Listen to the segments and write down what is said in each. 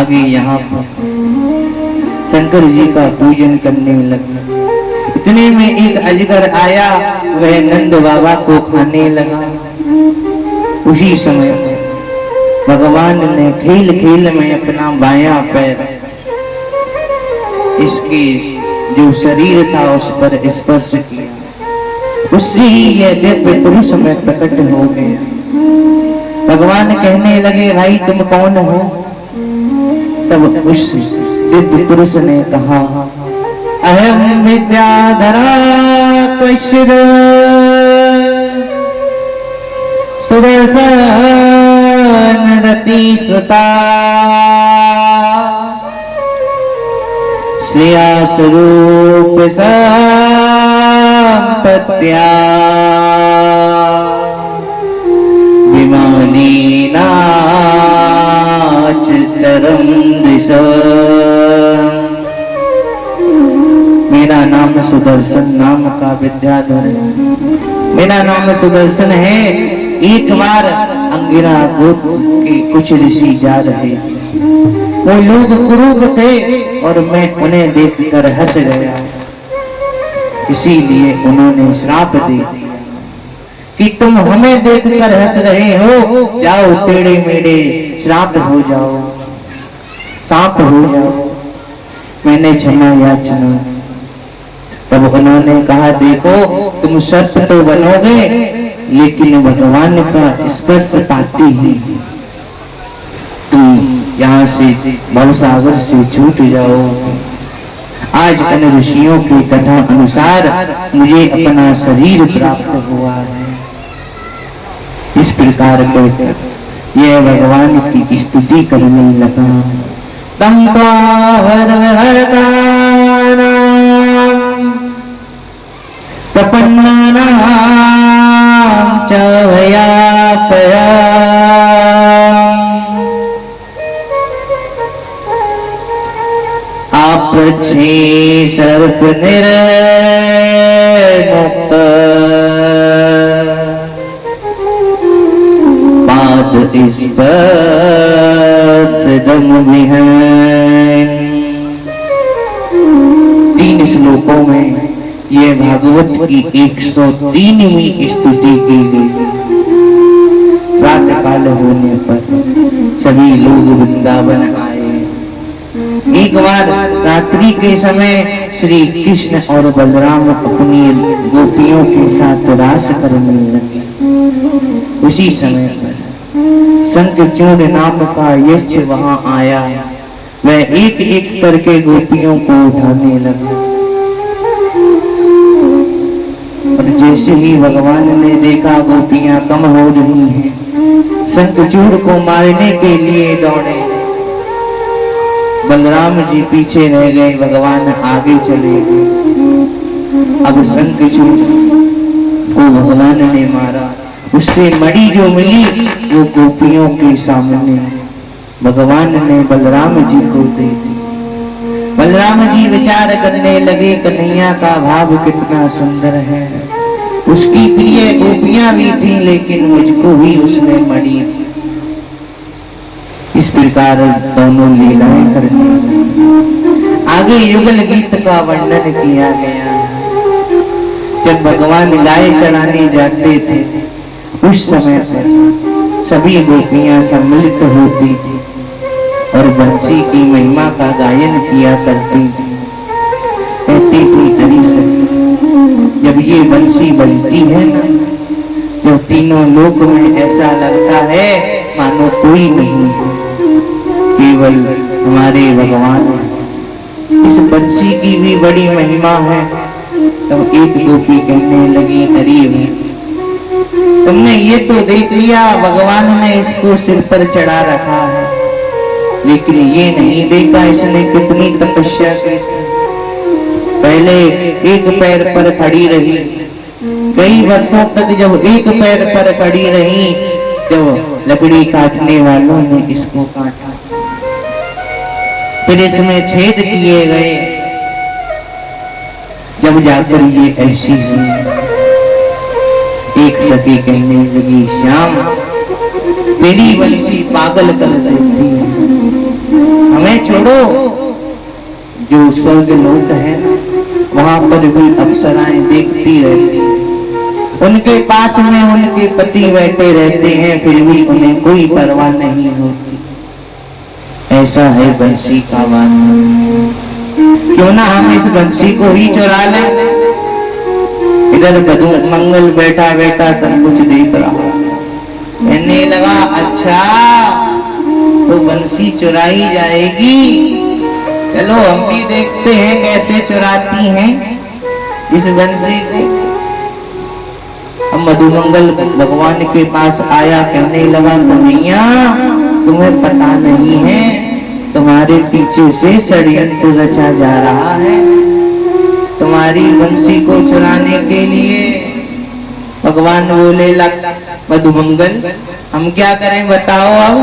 आगे यहाँ पर शंकर जी का पूजन करने लगे। इतने में एक अजगर आया, वह नंद बाबा को खाने लगा। उसी समय भगवान ने खेल खेल में अपना बायां पैर इसके जो शरीर था उस पर स्पर्श किया। उससे ही यह दिव्य पुरुष में प्रकट हो गया। भगवान कहने लगे, भाई तुम कौन हो? तब उस दिव्य पुरुष ने कहा, अहम विद्याधरा कृष्ण सुदर्शन रति सुता श्रेया स्वरूप संपत्त्या विमानी नाच चरम दिशा। मेरा नाम सुदर्शन नाम का विद्याधर है। मेरा नाम सुदर्शन है। एक बार अंगिरा गोत्र के कुछ ऋषि जा रहे थे। वो लोग कुरूप थे और मैं उन्हें देखकर हंस गया। इसीलिए उन्होंने श्राप दे दिया कि तुम हमें देखकर हंस रहे हो, जाओ टेढ़े मेढ़े श्राप हो जाओ, सांप हो जाओ। मैंने क्षमा याचना। तब उन्होंने कहा, देखो तुम सर्प तो बनोगे लेकिन भगवान का स्पर्श पाती ही तुम यहाँ से भवसागर से छूट जाओ। आज इन ऋषियों की कथा अनुसार मुझे अपना शरीर प्राप्त हुआ है। इस प्रकार कहकर यह भगवान की स्तुति करने लगा। तम प्रपन्नानां च वयापया आपृच्छे सर्प निर्मुक्त पाद स्पर्शदम विहन। 3 श्लोकों में यह भागवत की 103वीं स्तुति की गई। प्रातः काल होने पर सभी लोग वृंदावन आए। एक बार रात्रि के समय श्री कृष्ण और बलराम अपनी गोपियों के साथ रास करने लगे। उसी समय पर शंखचूड़ नाम का यक्ष वहां आया। वह एक एक करके गोपियों को उठाने लगा। और जैसे ही भगवान ने देखा गोपियां कम हो रही हैं, शंखचूड़ को मारने के लिए दौड़े। बलराम जी पीछे रह गए, भगवान आगे चले गए। अब शंखचूड़ को भगवान ने मारा। उससे मणि जो मिली वो गोपियों के सामने भगवान ने बलराम जी को दे दी। बलराम जी विचार करने लगे, कन्हैया का भाव कितना सुंदर है। उसकी प्रिय गोपियां भी थी लेकिन मुझको भी उसने मणि दी। इस प्रकार दोनों लीलाएं करने लगे। आगे युगल गीत का वर्णन किया गया। जब भगवान गाय चराने जाते थे उस समय पर सभी गोपियां सम्मिलित होती थी और बंसी की महिमा का गायन किया करती थी। कहती थी, हरी सखी जब ये बंसी बजती है ना, जब तीनों लोक में ऐसा लगता है मानो कोई नहीं है, केवल हमारे भगवान। इस बंसी की भी बड़ी महिमा है। तब एक गोपी कहने लगी, अरे तुमने ये तो देख लिया भगवान ने इसको सिर पर चढ़ा रखा है, लेकिन ये नहीं देखा इसने कितनी तपस्या की। पहले एक पैर पर खड़ी रही, कई वर्षों तक जब एक पैर पर खड़ी रही, जब लकड़ी काटने वालों ने इसको काटा, फिर इसमें छेद किए गए, जब जाकर ये ऐसी हुई। एक सखी कहने लगी, श्याम तेरी बंसी पागल कर देती है, हम जो स्वर्ग लोक है वहां पर भी अप्सराएं देखती रहती हैं। उनके पास में उनके पति बैठे रहते हैं, फिर भी उन्हें कोई परवाह नहीं होती। ऐसा है बंसी का वादा। क्यों ना हम इस बंसी को ही चुरा लें। इधर बधू मंगल बैठा बैठा सब कुछ देख रहा, कहने लगा अच्छा तो बंसी चुराई जाएगी, चलो हम भी देखते हैं कैसे चुराती हैं इस बंसी को। अब मधुमंगल भगवान के पास आया, कहने लगा कन्हैया तुम्हें पता नहीं है तुम्हारे पीछे से षड्यंत्र रचा जा रहा है तुम्हारी बंसी को चुराने के लिए। भगवान बोले मधुमंगल हम क्या करें बताओ। अब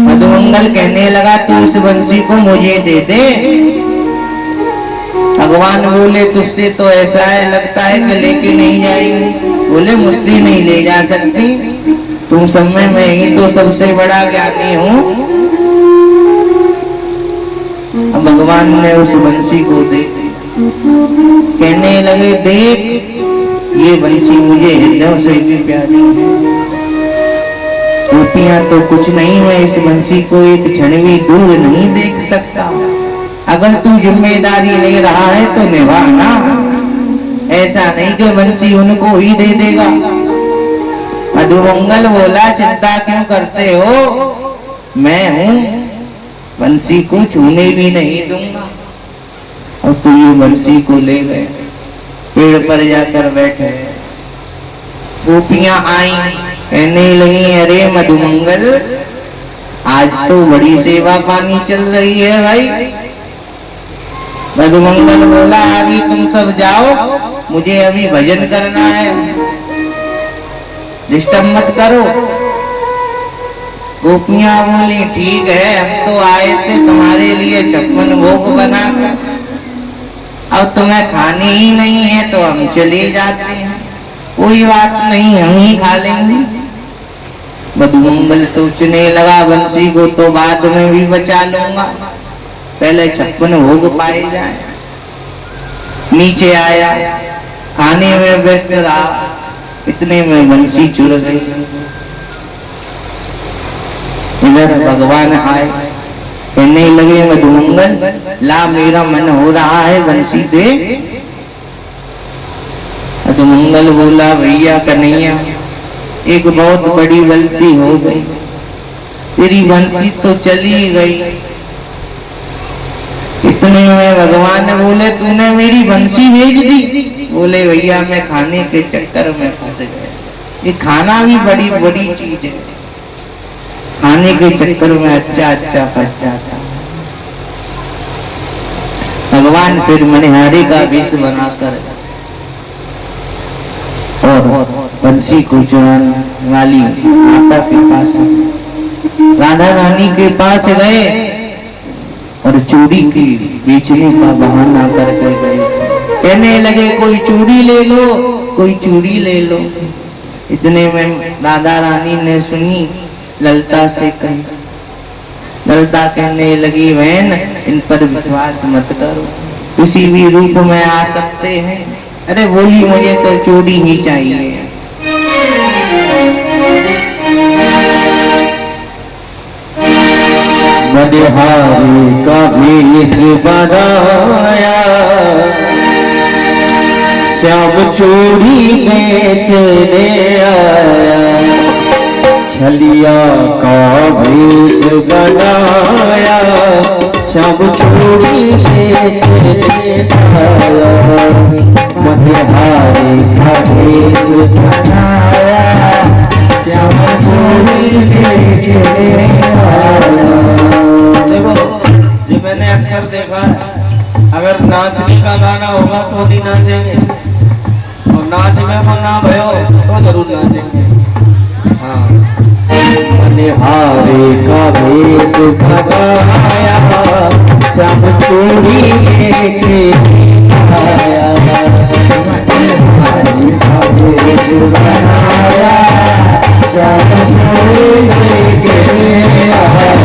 मधुमंगल कहने लगा तू उस बंसी को मुझे दे दे। भगवान बोले तुझसे तो ऐसा है लगता है कि लेके नहीं जाएंगे। बोले मुझसे नहीं ले जा सकती, तुम सब में मैं ही तो सबसे बड़ा ज्ञानी हूँ। अब भगवान ने उस बंसी को दे दी, कहने लगे देख ये बंसी मुझे हृदय से भी प्यारी है। गोपियां तो कुछ नहीं, मैं इस बंसी को एक क्षण भी दूर नहीं देख सकता। अगर तू जिम्मेदारी ले रहा है तो निभाना, ऐसा नहीं कि बंसी उनको ही दे देगा। मधुमंगल बोला चिंता क्यों करते हो, मैं हूं, बंसी को छूने भी नहीं दूंगा। और तू ये बंसी को ले गए, पेड़ पर जाकर बैठे। गोपियां आई, कहने लगी अरे मधुमंगल आज तो बड़ी सेवा पानी चल रही है भाई। मधुमंगल बोला अभी तुम सब जाओ, मुझे अभी भजन करना है, डिस्टर्ब मत करो। गोपियां बोली ठीक है हम तो आए थे तुम्हारे लिए 56 भोग बनाकर, अब तुम्हें खाने ही नहीं है तो हम चले जाते हैं। कोई बात नहीं हम ही खा लेंगे। मधुमंगल सोचने लगा बंसी को तो बाद में भी बचा लूंगा, पहले 56 भोग पाए जाए। नीचे आया, खाने में व्यस्त रहा, इतने में बंसी चुर गई। इधर भगवान आए, कहने लगे मधुमंगल ला मेरा मन हो रहा है बंसी दे। मधुमंगल बोला भैया कन्हैया एक बहुत बड़ी गलती हो गई, तेरी बंसी तो चली गई। इतने में भगवान ने बोले तूने मेरी बंसी भेज दी। बोले भैया मैं खाने के चक्कर में फंस गया, ये खाना भी बड़ी बड़ी चीज है, खाने के चक्कर में अच्छा फंस जाता। भगवान फिर मनिहारी का वेश बनाकर और बंसी को चुराने वाली माता के पास राधा रानी के पास गए और चूड़ी की बेचने का बहाना करके गए। कहने लगे कोई चूड़ी ले लो, कोई चूड़ी ले लो। इतने में राधा रानी ने सुनी, ललता से कही। ललता कहने लगी बहन इन पर विश्वास मत करो, किसी भी रूप में आ सकते हैं। अरे बोली मुझे तो चूड़ी ही चाहिए। मनिहारी का भेष बनाया, श्याम चूड़ी बेचने आया। छलिया का भेष बनाया, श्याम चूड़ी बेचने आया। मनिहारी का भेष बनाया, श्याम चूड़ी बेचने आया। देखो जो मैंने अक्सर देखा है, अगर नाचने का गाना होगा तो नहीं नाचेंगे, और नाच में वो ना भयो तो जरूर नाचेंगे। हाँ मनिहारी का भेष बनाया, श्याम चूड़ी बेचे आया। मनिहारी का भेष बनाया, श्याम चूड़ी बेचे आया।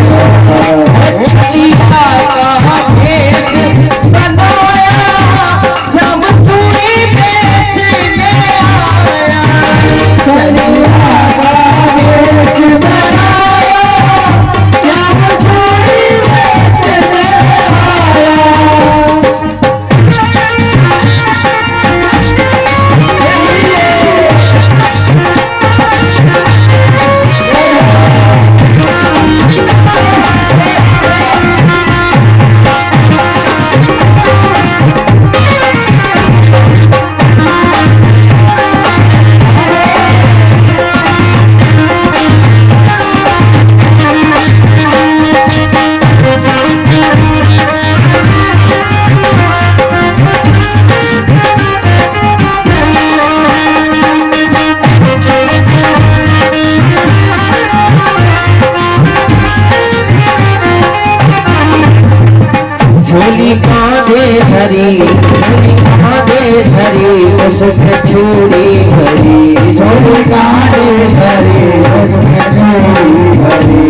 झोली कांधे धरी, झोली कांधे धरी, उसमें चूड़ी भरी, झोली कांधे धरी, उसमें चूड़ी भरी,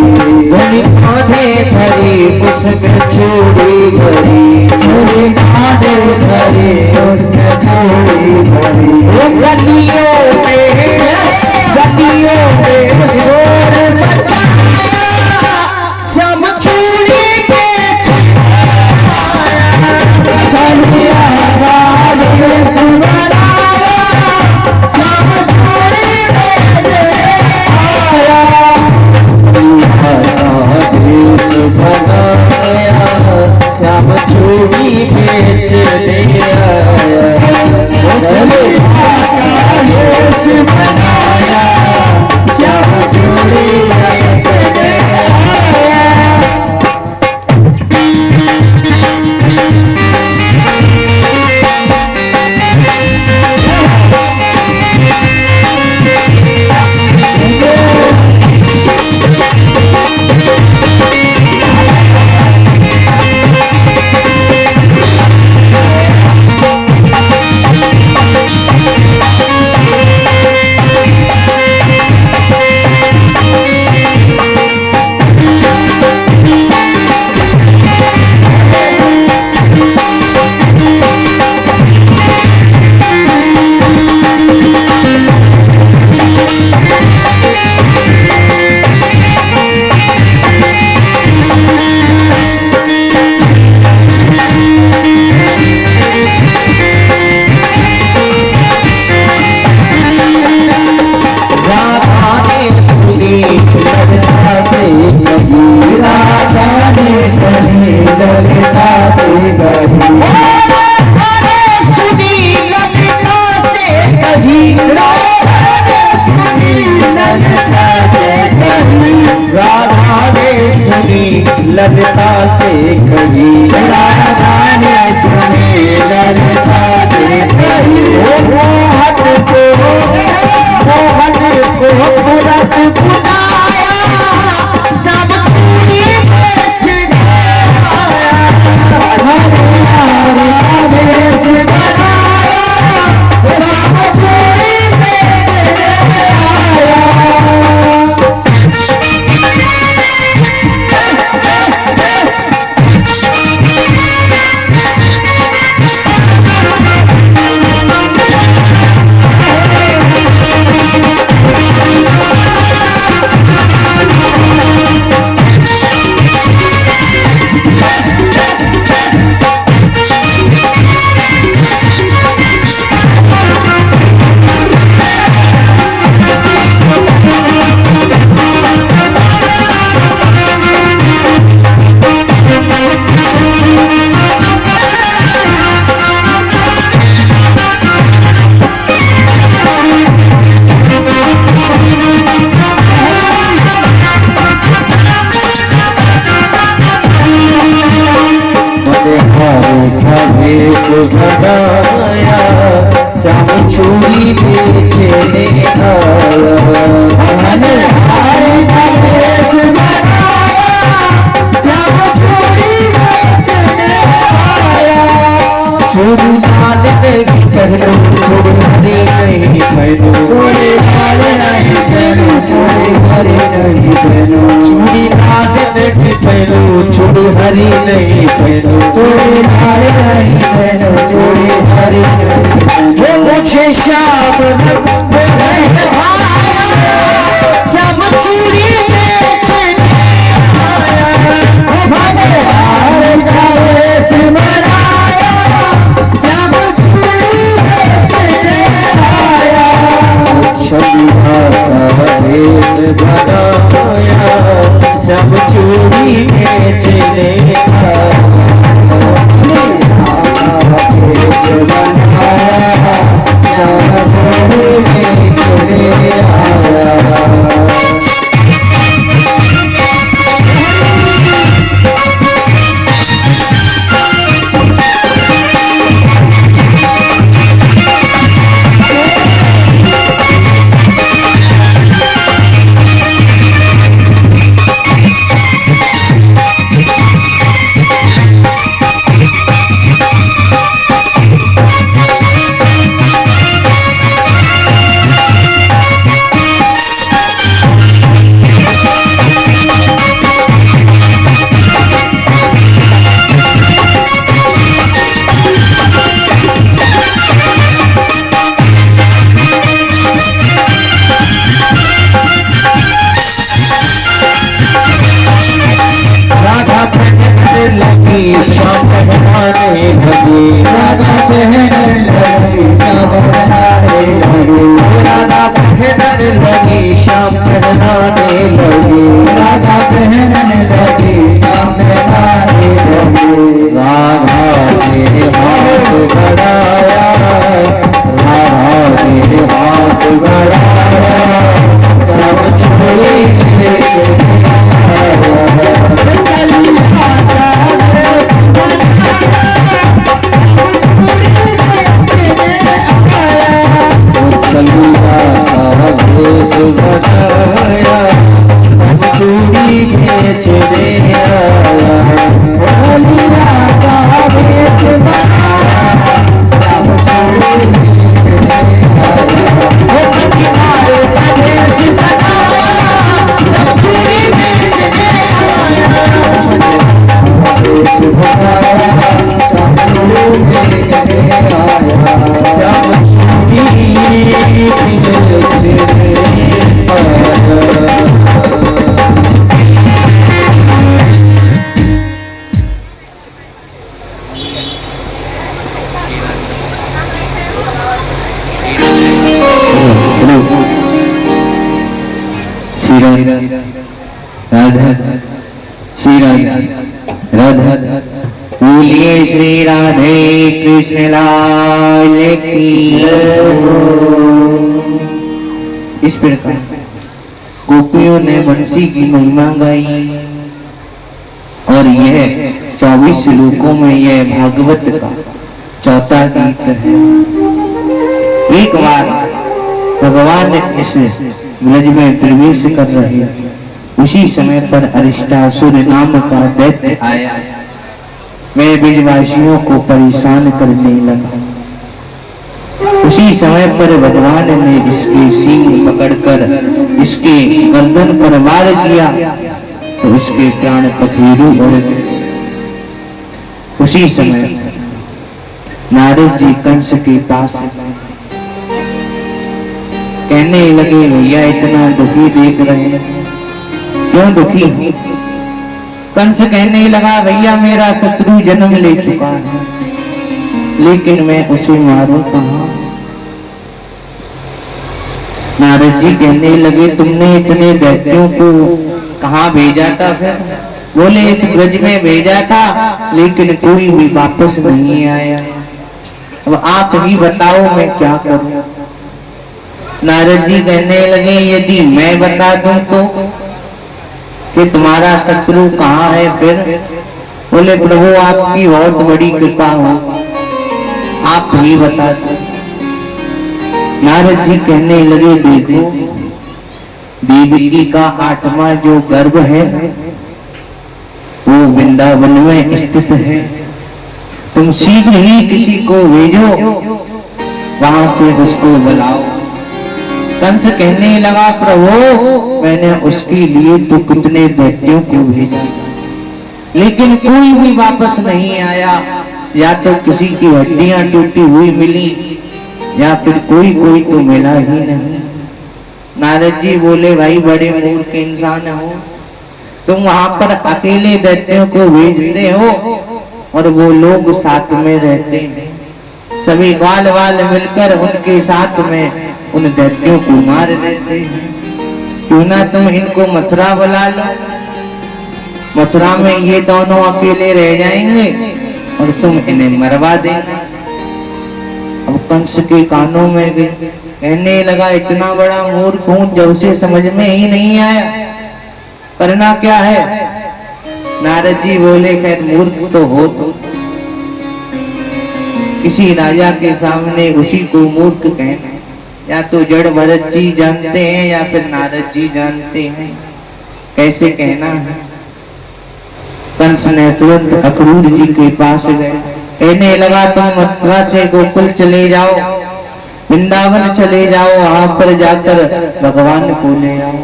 झोली कांधे धरी, उसमें चूड़ी भरी, झोली कांधे धरी, उसमें चूड़ी भरी। गलियों में शोर मचाया, श्याम चूड़ी बेच चलिया राजेश बनाया, श्याम चूड़ी बेच आया, राजेश बनाया, श्याम चूड़ी बेच आया, चलिया राजेश बनाया, श्याम चूड़ी बेच आया। ललिता से कही, राधा ने सुनी ललिता से कही, मोहन को पुरत बुलाया, सब चूड़ी बेच आया, राजेश बनाया, सब चूड़ी बेच आया। बनाया, श्याम चूड़ी बेचने आया, हमने हारे का भेष बनाया, श्याम चूड़ी बेचने आया। चूड़ी लाल नहीं पहनो, चूड़ी हरी नहीं पहनो, चूड़ी लाल नहीं पहनो, चूड़ी हरी नहीं पहनो, चूड़ी लाल नहीं पहनो, चूड़ी हरी नहीं पहनो, चूड़ी लाल नहीं पहनो, चूड़ी हरी नहीं पहनो। मुझे श्याम श्याम चूड़ी बेचने आया, भले हार का भेष बनाया, श्याम चूड़ी बेचने आया, शंभा का भेष बनाया, श्याम चूड़ी बेचने आया, भेष बनाया, श्याम चूड़ी बेचने आया। बेच रे आया, ओ लीला का बेच बनाया, श्याम चूड़ी बेच रे आया, ओ किनारे का देश बनाया, श्याम चूड़ी बेच रे आया, देश बनाया, श्याम चूड़ी बेच रे आया, श्याम चूड़ी बेच रे आया। राधा श्री राधा बोलिए श्री राधे कृष्ण लाल की जय हो। इस प्रकार गोपियों ने बंसी की महिमा गाई और यह 24 श्लोकों में यह भागवत का चौथा गीत है। एक बार भगवान इस ब्रज में प्रवेश कर रहे थे, उसी समय पर अरिष्टासुर नाम का दैत्य आया। वह ब्रजवासियों को परेशान करने लगा। उसी समय पर भगवान ने इसके सींग पकड़कर इसके गर्दन पर वार किया तो इसके प्राण पखेरु उड़ गए। उसी समय नारद जी कंस के पास कहने लगे, भैया इतना दुखी देख रहे हैं, क्यों दुखी? कंस कहने लगा, भैया मेरा शत्रु जन्म ले चुका है, लेकिन मैं उसे मारूं कहां? नारद जी कहने लगे, तुमने इतने दैत्यों को कहां भेजा था? फिर बोले, इस ब्रज में भेजा था, लेकिन कोई भी वापस नहीं आया। अब आप ही बताओ मैं क्या करूं? नारद जी कहने लगे, यदि मैं बता दूं तो कि तुम्हारा शत्रु कहाँ है? फिर बोले, प्रभु आपकी बहुत बड़ी कृपा हो, आप ही बता दो। नारद जी कहने लगे, देखो देवकी का 8वां जो गर्भ है वो वृंदावन में स्थित है। तुम शीघ्र ही किसी को भेजो, वहां से उसको बुलाओ। कंस कहने लगा, प्रभु मैंने उसके लिए तो कितने दैत्यों को भेजा, लेकिन कोई भी वापस नहीं आया। या तो किसी की हड्डियां टूटी हुई मिली, या फिर कोई तो मिला ही नहीं। नारद जी बोले, भाई बड़े मूर्ख इंसान हो, तुम वहां पर अकेले दैत्यों को भेजते हो और वो लोग साथ में रहते हैं, सभी बाल बाल मिलकर उनके साथ में उन दैत्यों को मार देते हैं। क्यों ना तुम इनको मथुरा बुला लो, मथुरा में ये दोनों अकेले रह जाएंगे और तुम इन्हें मरवा देना। अब कंस के कानों में गए, कहने लगा, इतना बड़ा मूर्ख हूं, जब से समझ में ही नहीं आया, करना क्या है? नारद जी बोले, खैर मूर्ख तो हो तो किसी राजा के सामने उसी को मूर्ख कहना, या तो जड़ भरत जी जानते हैं या फिर नारद जी जानते हैं, कैसे कहना है? कंस ने तुरंत अक्रूर जी के पास गए, कहने लगा, तुम मथुरा से गोकुल चले जाओ, वृंदावन चले जाओ, वहां पर जाकर भगवान को ले आओ।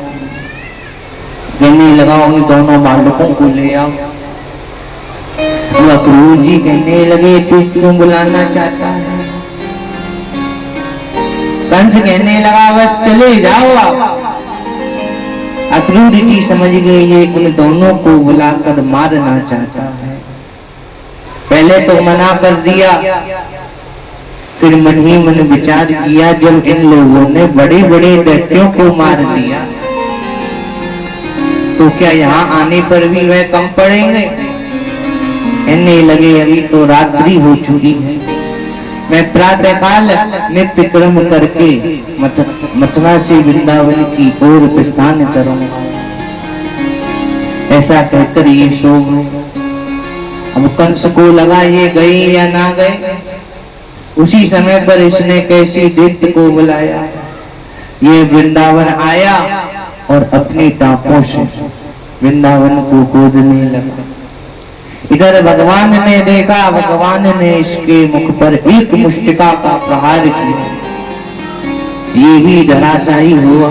कहने लगा, उन दोनों बालकों को ले आओ। अक्रूर जी कहने लगे, तू क्यों बुलाना चाहता है? कंस कहने लगा, बस चले जाओ आप। अक्रूर जी समझ गए ये उन दोनों को बुलाकर मारना चाहता है। पहले तो मना कर दिया, फिर मन ही मन विचार किया, जब इन लोगों ने बड़े बड़े दैत्यों को मार दिया तो क्या यहाँ आने पर भी वह कम पड़ेंगे? कहने लगे, अभी तो रात्रि हो चुकी है, मैं प्रातःकाल नित्य कर्म करके मथुरा से वृंदावन की ओर प्रस्थान करूंगा। ऐसा कहकर ये सो गए। अब कंस को लगा ये गए या ना गए। उसी समय पर इसने कैसी दैत्य को बुलाया। ये वृंदावन आया और अपनी टापों से वृंदावन को कूदने लगा। इधर भगवान ने देखा, भगवान ने इसके मुख पर एक मुष्टिका का प्रहार किया, ये भी धराशायी हुआ।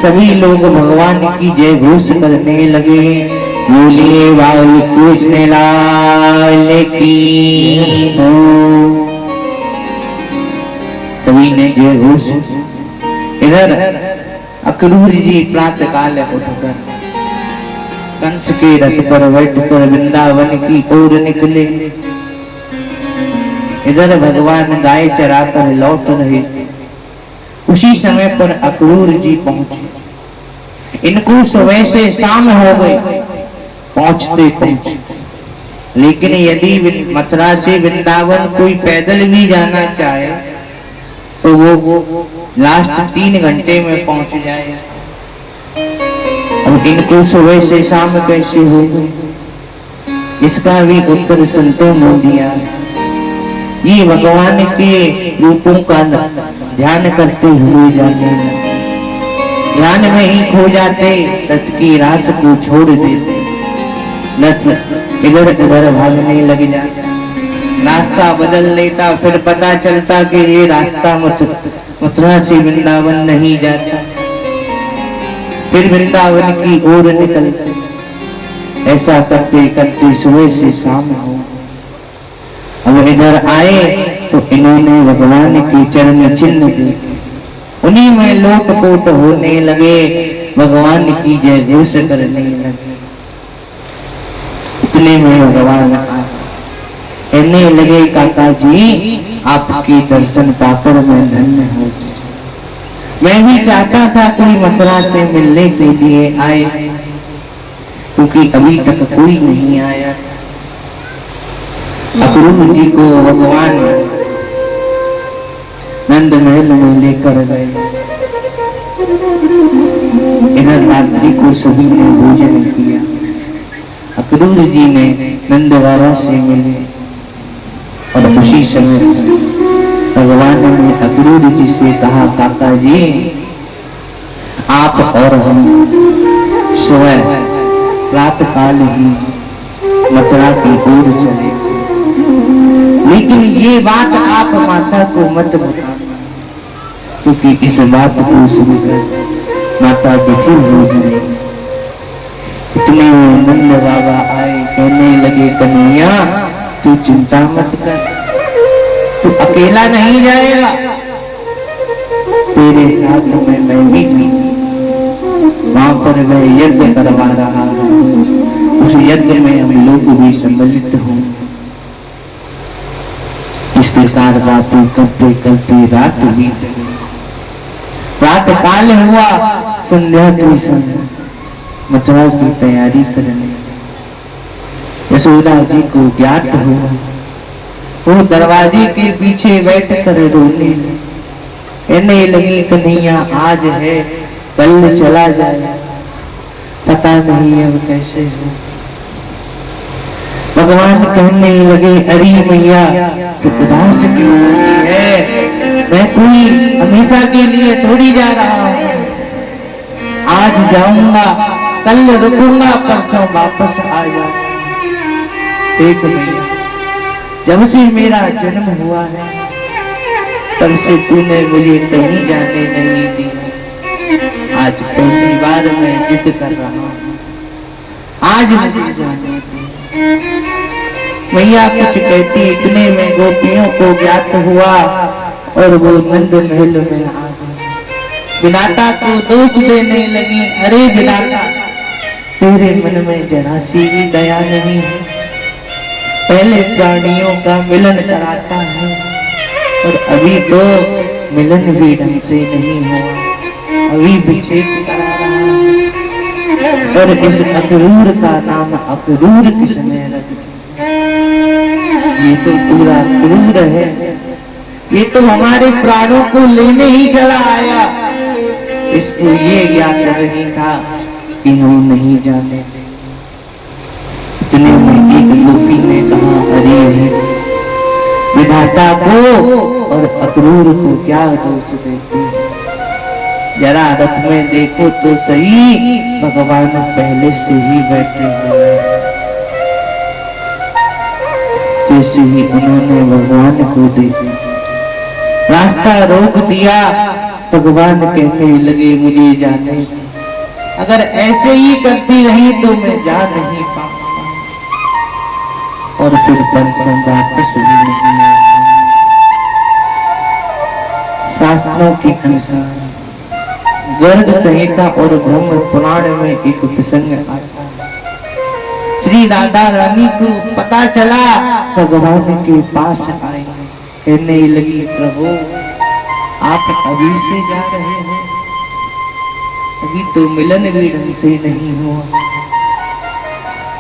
सभी लोग भगवान की जय घोष करने लगे, बोलिए बाबू कृष्ण लाल की। सभी ने जय घोष। इधर अक्रूर जी प्रातः काल उठकर कंस के रथ पर बैठकर वृंदावन की ओर निकले। इधर भगवान गाय चराकर लौट रहे थे। उसी समय पर अक्रूर जी पहुंचे। इनको सुबह से शाम हो गई पहुंचते पहुंचते। लेकिन यदि मथुरा से वृंदावन कोई पैदल भी जाना चाहे तो वो लास्ट 3 घंटे में पहुंच जाए। अब इनको सुबह से शाम कैसे हो गई, इसका भी उत्तर संतों ने दिया। ये भगवान के रूपों का ध्यान करते हुए जाने लगे। ध्यान में ही खो जाते, रथ की रास को छोड़ देते, रथ इधर उधर भागने लग जाता, रास्ता बदल लेता। फिर पता चलता कि ये रास्ता मथुरा से वृंदावन नहीं जाता। फिर वृंदावन की ओर निकलते। ऐसा करते करते सुबह से शाम हो। अब इधर आए तो इन्होंने भगवान के चरण चिन्ह देखे, उन्हीं में लोटपोट होने लगे, भगवान की जय घोष करने लगे। इतने में भगवान आए, कहने लगे काका जी आपके दर्शन पाकर मैं धन्य हो। मैं भी चाहता था कोई मथुरा से मिलने के लिए आए, क्योंकि अभी तक कोई नहीं आया। अक्रूर जी को भगवान नंद महल में लेकर गए। इधर रात्रि को सभी ने भोजन किया। अक्रूर जी ने नंदवारा से मिले और उसी समय भगवान ने अक्रूर जी से कहा, काका जी आप और हम सुबह प्रातः काल ही मथुरा की ओर चले, लेकिन ये बात आप माता को मत बताना, क्योंकि इस बात को सुनकर माता दुखी हो जाएगी। इतने में नंद बाबा आए, कहने लगे कन्हैया तू चिंता मत कर, तू अकेला नहीं जाएगा, तेरे साथ में मैं भी थी। वहां पर मैं यज्ञ करवा रहा हूं, उस यज्ञ में हम लोग भी सम्मिलित हों। इस प्रकार बातें करते करते रात बीत गई। रात काल हुआ, संध्या के समय मथुरा की तैयारी करने। यशोदा जी को ज्ञात हुआ, वो दरवाजे के पीछे बैठ कर रोने कहने लगी कन्हैया आज है कल चला जाए, पता नहीं अब कैसे हो। भगवान कहने लगे अरे मैया तो उदास क्यों होती है, मैं कोई हमेशा के लिए थोड़ी जा रहा हूं, आज जाऊंगा कल रुकूंगा परसों वापस आ जाऊंगा। देख मैया जब से मेरा जन्म हुआ है तब से तूने मुझे कहीं जाने नहीं दी, आज पहली बार मैं जिद कर रहा हूं, आज मुझे जाने दी। मैया कुछ कहती, इतने में गोपियों को ज्ञात हुआ और वो नंद महल में आ गए। विधाता को दोष देने लगी, अरे विधाता तेरे मन में जरा सी भी दया नहीं है, पहले प्राणियों का मिलन कराता है और अभी तो मिलन भी ढंग से नहीं हुआ, अभी विच्छेद करा रहा है। और इस अक्रूर का नाम अक्रूर किसने रख दिया? ये तो पूरा क्रूर है, ये तो हमारे प्राणों को लेने ही चला आया, इसको ये ज्ञात नहीं था कि हम नहीं जाने। इतने में एक गोपी ने कहा अरे विधाता को और अक्रूर को क्या दोष देती है, जरा रथ में देखो तो सही, भगवान पहले से ही बैठे हुए हैं। जैसे ही उन्होंने भगवान को देखा, रास्ता रोक दिया, भगवान कहने लगे मुझे जाने दो, अगर ऐसे ही करती रही तो मैं जा नहीं पाऊंगा। और फिर परसों वापस भी नहीं आता। शास्त्रों के अनुसार गर्ग संहिता और ब्रह्म पुराण में एक प्रसंग आता है। श्री राधा रानी को पता चला, भगवान के पास आई, कहने लगी प्रभु आप अभी से जा रहे हो, अभी तो मिलन भी ढंग से नहीं हुआ।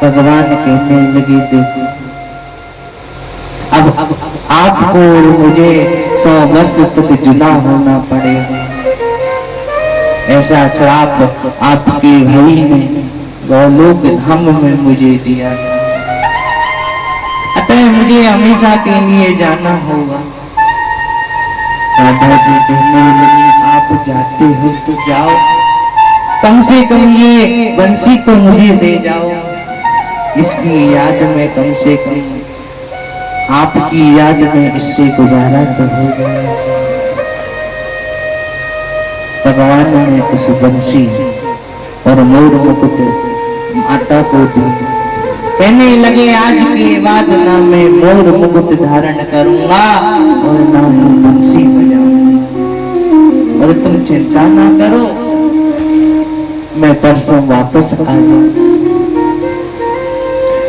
भगवान कहने लगे देखो अब आपको मुझे 100 वर्ष तक जुदा होना पड़ेगा। ऐसा श्राप आपके भाई ने गौलोक धाम में मुझे दिया था, अतः मुझे हमेशा के लिए जाना होगा। राधा जी कहने लगी आप जाते हो तो जाओ, कम से कम ये बंसी तो मुझे दे जाओ, इसकी याद में कम से कम आपकी याद में इससे गुजारा तो हो जाए। भगवान ने उस बंसी और मोर मुकुट माता को दी। कहने लगे आज के बाद ना मैं मोर मुकुट धारण करूंगा और ना ही बंसी बजाऊंगा, और तुम चिंता ना करो, मैं परसों वापस आ जाऊंगा।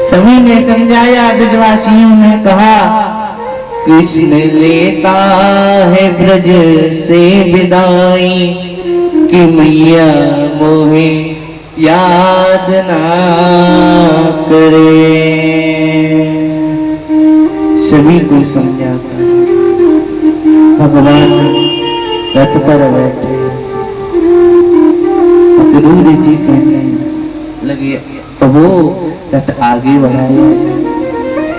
सभी ने समझाया, ब्रजवासियों ने कहा कृष्ण लेता है ब्रज से विदाई, कि मैया मोहे याद ना करे। सभी को समझाता भगवान रथ पर बैठे। अक्रूर जी कहने लगे प्रभु रथ आगे बढ़ाया।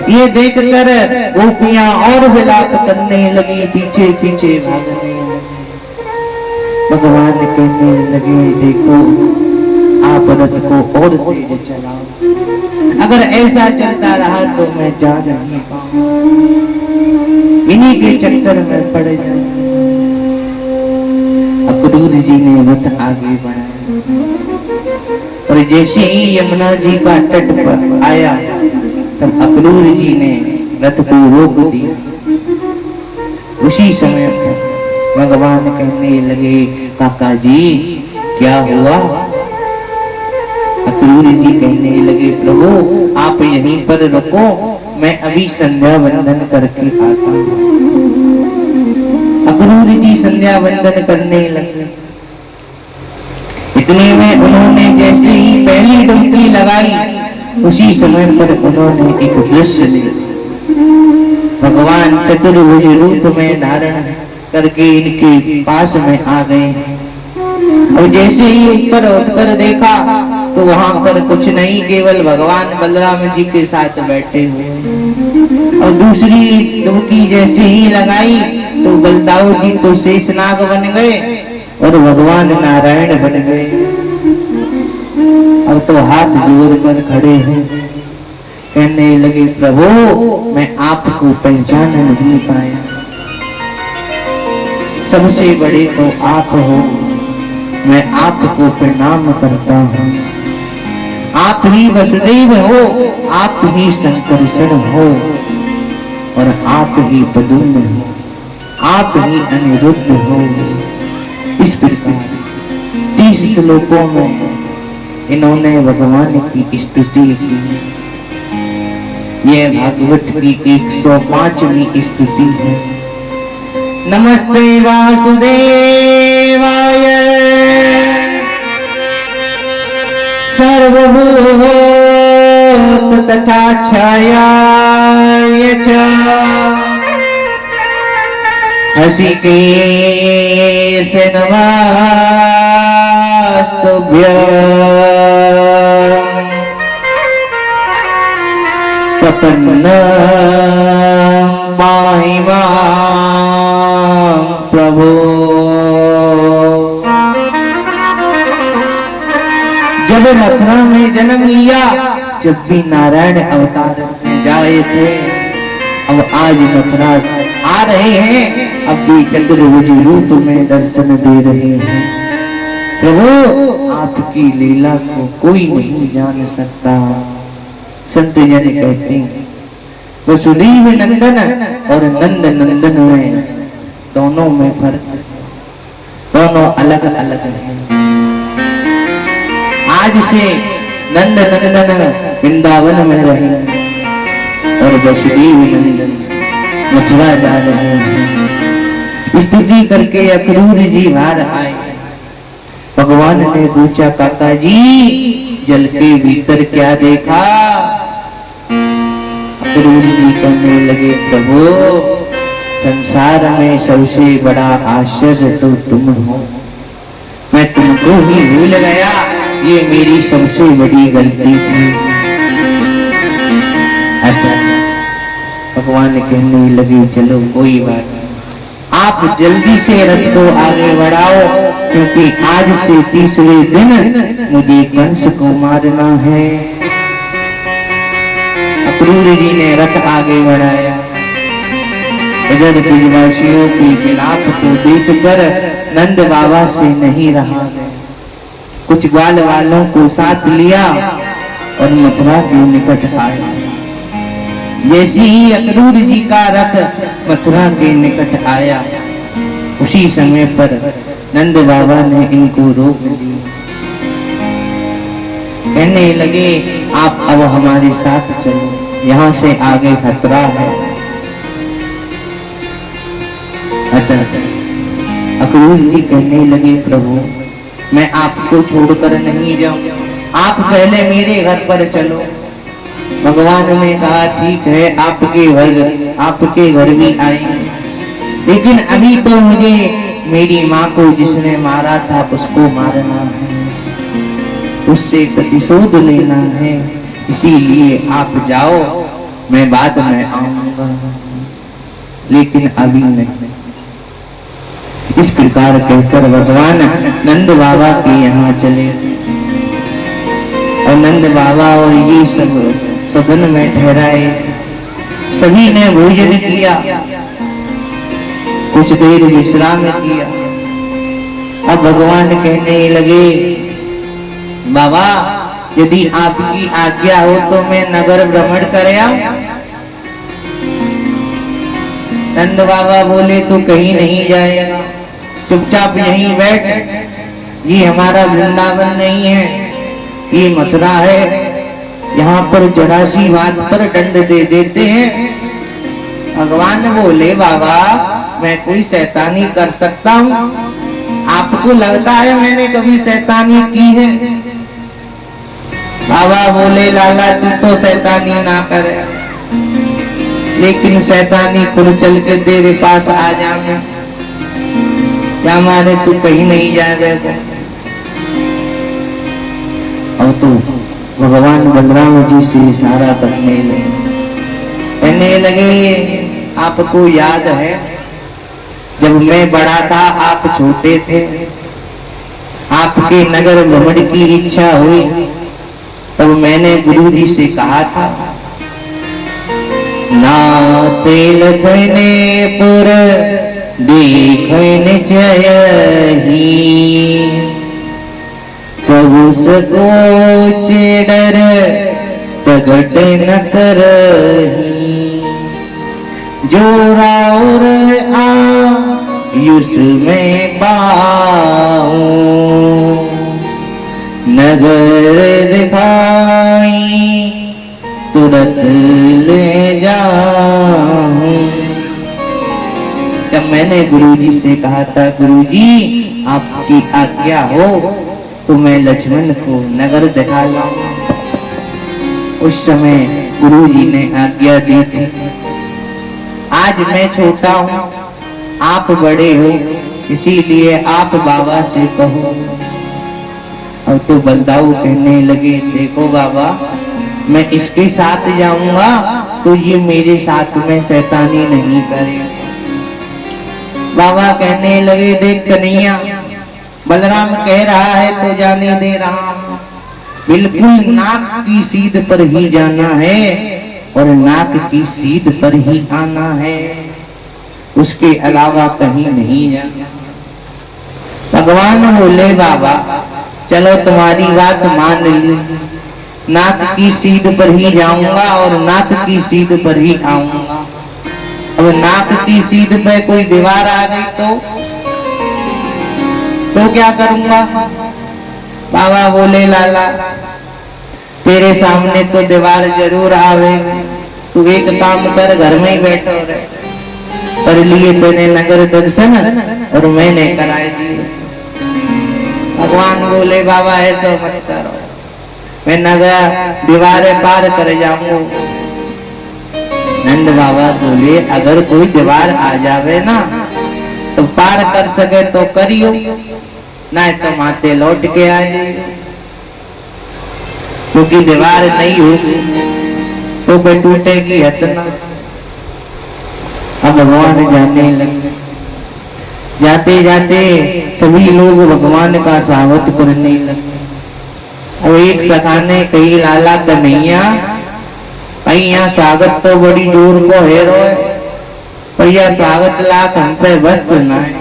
ये देखकर गोपियां और विलाप करने लगी, पीछे पीछे भागने लगी। भगवान कहने लगे देखो आप रथ को और तेज चलाओ, अगर ऐसा चलता रहा तो मैं जा नहीं पाऊंगा, इन्हीं के चक्कर में पड़ जाऊंगा। अक्रूर जी ने रथ आगे बढ़ाया और जैसे ही यमुना जी का तट पर आया तब अक्रूर जी ने रथ को रोक दिया। उसी समय भगवान कहने लगे काका जी क्या हुआ? अक्रूर जी कहने लगे प्रभु आप यहीं पर रुको, मैं अभी संध्या वंदन करके आता हूँ। अक्रूर जी संध्या वंदन करने लगे। इतने में उन्होंने जैसे ही पहली डुबकी लगाई, उसी समय पर उन्होंने एक दृश्य देखा। भगवान चतुर्भुज रूप में धारण करके इनके पास में आ गए। और जैसे ही ऊपर उठकर देखा तो वहां पर कुछ नहीं, केवल भगवान बलराम जी के साथ बैठे हुए। और दूसरी डुबकी जैसे ही लगाई तो बलदाऊ जी तो शेषनाग बन गए और भगवान नारायण बन गए। अब तो हाथ जोड़ कर खड़े हैं, कहने लगे प्रभु मैं आपको पहचान नहीं पाया, सबसे बड़े तो आप हो, मैं आपको प्रणाम करता हूँ। आप ही वसुदेव हो, आप ही संकर्षण हो, और आप ही पद्म हो, आप ही अनिरुद्ध हो। इस प्रकार 30 श्लोकों में इन्होंने भगवान की स्तुति की। यह भागवत की 105वीं स्तुति है। नमस्ते वासुदेवाय सर्वभूत तथा छायाय च हृषिकेश नमस्तुभ्यं प्रपन्नं पाहि मां प्रभो। जब भी नारायण अवतार में जाए थे, अब आज मथुरा आ रहे हैं, अब भी चतुर्भुज रूप में दर्शन दे रहे हैं। प्रभु आपकी लीला को कोई नहीं जान सकता। संत जन कहते हैं वसुदेव नंदन और नंद नंदन में दोनों में फर्क, दोनों अलग अलग हैं। आज से नंद नंदन वृंदावन में रहेंगे और वसुदेव नंदन मथुरा जा रहे हैं। स्तुति करके अक्रूर जी बाहर आए। भगवान ने पूछा, काका जी जल के भीतर क्या देखा? अक्रूर जी कहने लगे, प्रभु संसार में सबसे बड़ा आश्चर्य तो तुम हो, मैं तुमको ही भूल गया, ये मेरी सबसे बड़ी गलती थी। अच्छा, भगवान कहने लगे, चलो कोई बात नहीं, आप जल्दी से रथ को आगे बढ़ाओ, क्योंकि आज से तीसरे दिन मुझे कंस को मारना है। अक्रूर जी ने रथ आगे बढ़ाया। इधर ब्रजवासियों की विलाप को देखकर नंद बाबा से नहीं रहा गया। कुछ ग्वाल वालों को साथ लिया और मथुरा के निकट आए। जैसे ही अक्रूर जी का रथ मथुरा के निकट आया, उसी समय पर नंद बाबा ने इनको रोक दिया। कहने लगे, आप अब हमारे साथ चलो, यहाँ से आगे खतरा है। अक्रूर जी कहने लगे, प्रभु मैं आपको छोड़कर नहीं जाऊं, आप पहले मेरे घर पर चलो। भगवान ने कहा, ठीक है, आपके घर भी आएंगे, लेकिन अभी तो मुझे मेरी माँ को जिसने मारा था उसको मारना है, उससे प्रतिशोध लेना है, इसीलिए आप जाओ, मैं बाद में आऊंगा, लेकिन अभी नहीं। इस प्रकार कहकर भगवान नंद बाबा के यहाँ चले और नंद बाबा और ये सब सदन में ठहराए। सभी ने भोजन किया, कुछ देर विश्राम किया। अब भगवान कहने लगे, बाबा यदि आपकी आज्ञा हो तो मैं नगर भ्रमण कर आऊं। नंद बाबा बोले, तो कहीं नहीं जाएगा, चुपचाप यहीं बैठ, ये हमारा वृंदावन नहीं है, ये मथुरा है, यहाँ पर जरा सी बात पर दंड दे देते हैं। भगवान बोले, बाबा मैं कोई शैतानी कर सकता हूँ? आपको लगता है मैंने कभी शैतानी की है? बाबा बोले, लाला तू तो शैतानी ना कर, लेकिन शैतानी खुद चल के तेरे पास आ जाऊंगा, क्या मारे तू कहीं नहीं जाएगा। अब तो भगवान बलराम जी से इशारा करने लगे, कहने लगे, आपको याद है जब मैं बड़ा था आप छोटे थे, आपके नगर भ्रमण की इच्छा हुई, तब मैंने गुरु जी से कहा था, ना तेल खने पुर देखन जयही, प्रभु सको डर प्रगट न करही, जो राउर आयुष में पाऊं, नगर दिखाई तुरंत ले जाऊं। जब मैंने गुरुजी से कहा था, गुरुजी आपकी आज्ञा हो तो मैं लक्ष्मण को नगर दिखा लाऊं, उस समय गुरुजी ने आज्ञा दी थी। आज मैं छोटा हूँ, आप बड़े हो, इसीलिए आप बाबा से कहो। अब तो बलदाऊ कहने लगे, देखो बाबा मैं इसके साथ जाऊंगा तो ये मेरे साथ में शैतानी नहीं करेगा। बाबा कहने लगे, देख कन्हैया बलराम कह रहा है तो जाने दे रहा हूं, बिल्कुल नाक की सीध पर ही जाना है और नाक की सीध पर ही आना है, उसके अलावा कहीं नहीं जाना। भगवान बोले बाबा चलो तुम्हारी बात मान ली, नाक की सीध पर ही जाऊंगा और नाक की सीध पर ही आऊंगा। अब नाक की सीध पे कोई दीवार आ गई तो क्या करूंगा? बाबा बोले लाला तेरे सामने तो दीवार जरूर आवे, तू एक काम कर घर में ही बैठो रहे, पर लिए तेने नगर दर्शन और मैंने कराए दिए। भगवान बोले बाबा ऐसा मत करो, मैं नगर दीवारें पार कर जाऊंगा। नंद बाबा बोले अगर कोई दीवार आ जावे ना तो पार कर सके तो करियो, ना तो माते लौट के आ जाइए, क्योंकि दीवार नहीं होगी तो पे टूटेगी हतना। अब भगवान जाने लगे, जाते जाते सभी लोग भगवान का स्वागत करने लगे। अब एक सखा ने कही लाला कन्हैया भाई यहाँ स्वागत तो बड़ी जोर को हेरो है, भैया स्वागत लाख हम पे वस्त्र ना है,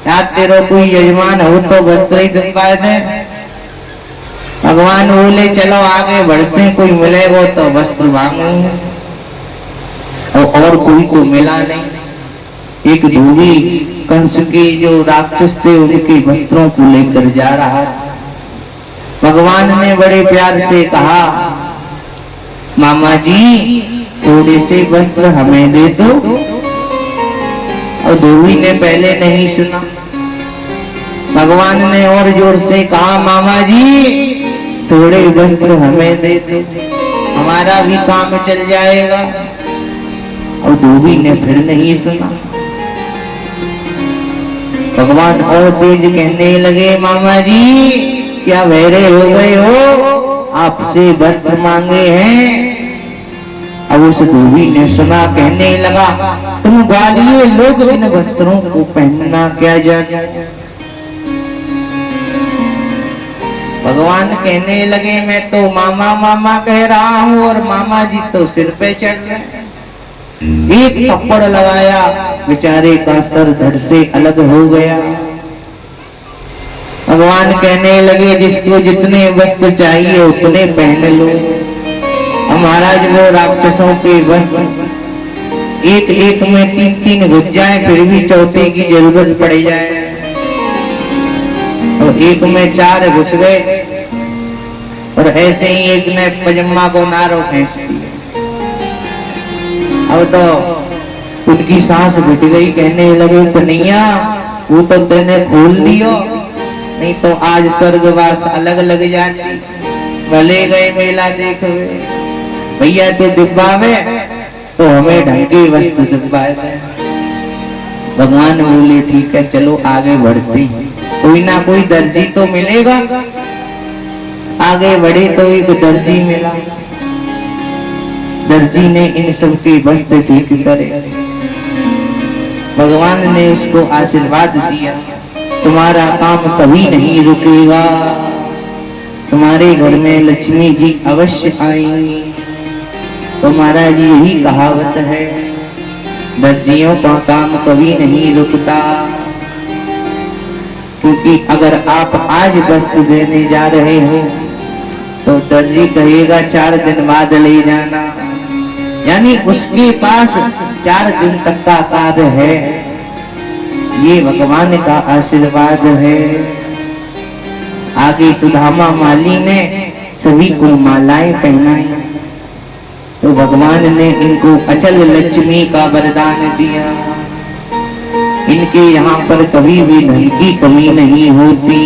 याद तेरो कोई यजमान हो तो वस्त्र ही दिलवाए दे। भगवान बोले चलो आगे बढ़ते, कोई मिलेगा तो वस्त्र मांगूंगा। और कोई तो मिला नहीं। एक धोबी कंस के जो राक्षस थे उनके वस्त्रों को लेकर जा रहा था। भगवान ने बड़े प्यार से कहा मामा जी थोड़े से वस्त्र हमें दे दो। और धोबी ने पहले नहीं सुना। भगवान ने और जोर से कहा मामा जी थोड़े वस्त्र हमें दे दो, हमारा भी काम चल जाएगा। और धोबी ने फिर नहीं सुना। भगवान और तेज कहने लगे मामा जी क्या बहरे हो गए हो, आपसे वस्त्र मांगे हैं। अब उस धोबी ने सुना, कहने लगा तुम ग्वालिये लोग इन वस्त्रों को पहनना क्या जाने। भगवान कहने लगे मैं तो मामा मामा कह रहा हूँ और मामा जी तो सिर पे चढ़ रहे हैं। एक थप्पड़ लगाया, बेचारे का सर धड़ से अलग हो गया। भगवान कहने लगे जिसको जितने वस्त्र चाहिए उतने पहन लो। महाराज वो राक्षसों के वस्त्र एक एक में तीन तीन घुस जाए, फिर भी चौथे की जरूरत पड़ जाए। और एक में 4 घुस गए और ऐसे ही एक ने पजम्मा को नारो खींच दिया। अब तो उनकी सांस घुट गई, कहने लगे कन्हैया वो तो तेने खोल दियो, नहीं तो आज स्वर्गवास अलग लग जाती। भले गए मेला देख भैया तो डिब्बा में तो हमें ढंग के वस्त्र दिलवाए थे। भगवान बोले ठीक है चलो आगे बढ़ते हैं, कोई ना कोई दर्जी तो मिलेगा। आगे बढ़े तो एक दर्जी मिला। दर्जी ने इन सबके वस्त्र ठीक करे। भगवान ने उसको आशीर्वाद दिया तुम्हारा काम कभी नहीं रुकेगा, तुम्हारे घर में लक्ष्मी जी अवश्य आएंगी। तो महाराज यही कहावत है दर्जियों का काम कभी नहीं रुकता, क्योंकि अगर आप आज वस्त्र देने जा रहे हो तो दर्जी कहेगा 4 दिन बाद ले जाना, यानी उसके पास 4 दिन तक का कार्य है। ये भगवान का आशीर्वाद है। आगे सुदामा माली ने सभी को मालाएं पहनाई तो भगवान ने इनको अचल लक्ष्मी का वरदान दिया। इनके यहाँ पर कभी भी धन की कमी नहीं होती।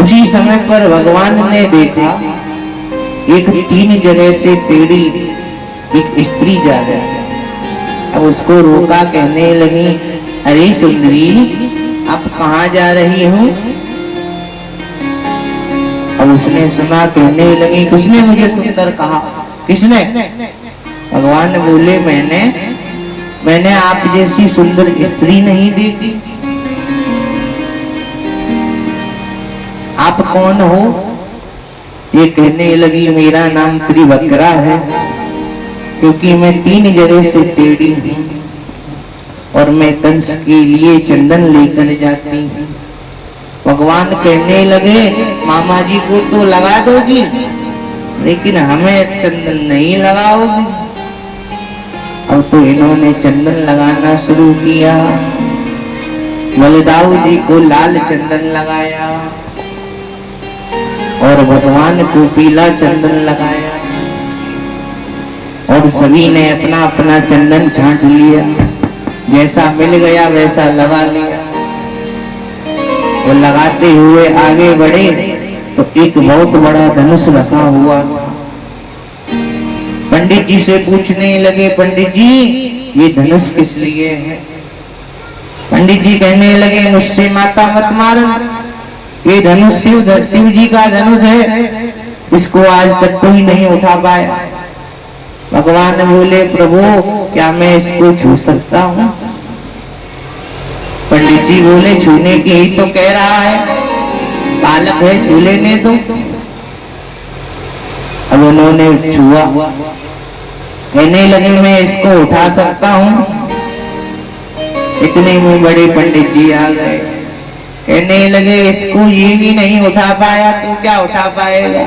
उसी समय पर भगवान ने देखा एक 3 जगह से टेढ़ी एक स्त्री जा रही। अब उसको रोका, कहने लगी अरे सुंदरी आप कहाँ जा रही हो। अब उसने सुना, कहने लगी किसने मुझे सुंदर कहा, किसने। भगवान बोले मैंने आप जैसी सुंदर स्त्री नहीं देखी। आप कौन हो? ये कहने लगी मेरा नाम त्रिवक्रा है, क्योंकि मैं 3 जगह से टेढ़ी हूँ और मैं कंस के लिए चंदन लेकर जाती हूँ। भगवान कहने लगे मामा जी को तो लगा दोगी, लेकिन हमें चंदन नहीं लगाओगी। अब तो इन्होंने चंदन लगाना शुरू किया। बलदाऊ जी को लाल चंदन लगाया और भगवान को पीला चंदन लगाया, और सभी ने अपना अपना चंदन छांट लिया, जैसा मिल गया वैसा लगा लिया। वो लगाते हुए आगे बढ़े तो एक बहुत बड़ा धनुष रखा हुआ था। पंडित जी से पूछने लगे, पंडित जी ये धनुष किस लिए है? पंडित जी कहने लगे मुझसे माता मत मारो, ये धनुष शिव जी का धनुष है, इसको आज तक कोई नहीं उठा पाया। भगवान बोले प्रभु क्या मैं इसको छू सकता हूँ? पंडित जी बोले छूने की ही तो कह रहा है, बालक है छू लेने दो। अब उन्होंने छुआ, कहने लगे मैं इसको उठा सकता हूँ। इतने में बड़े पंडित जी आ गए, कहने लगे इसको ये भी नहीं उठा पाया तो क्या उठा पाएगा?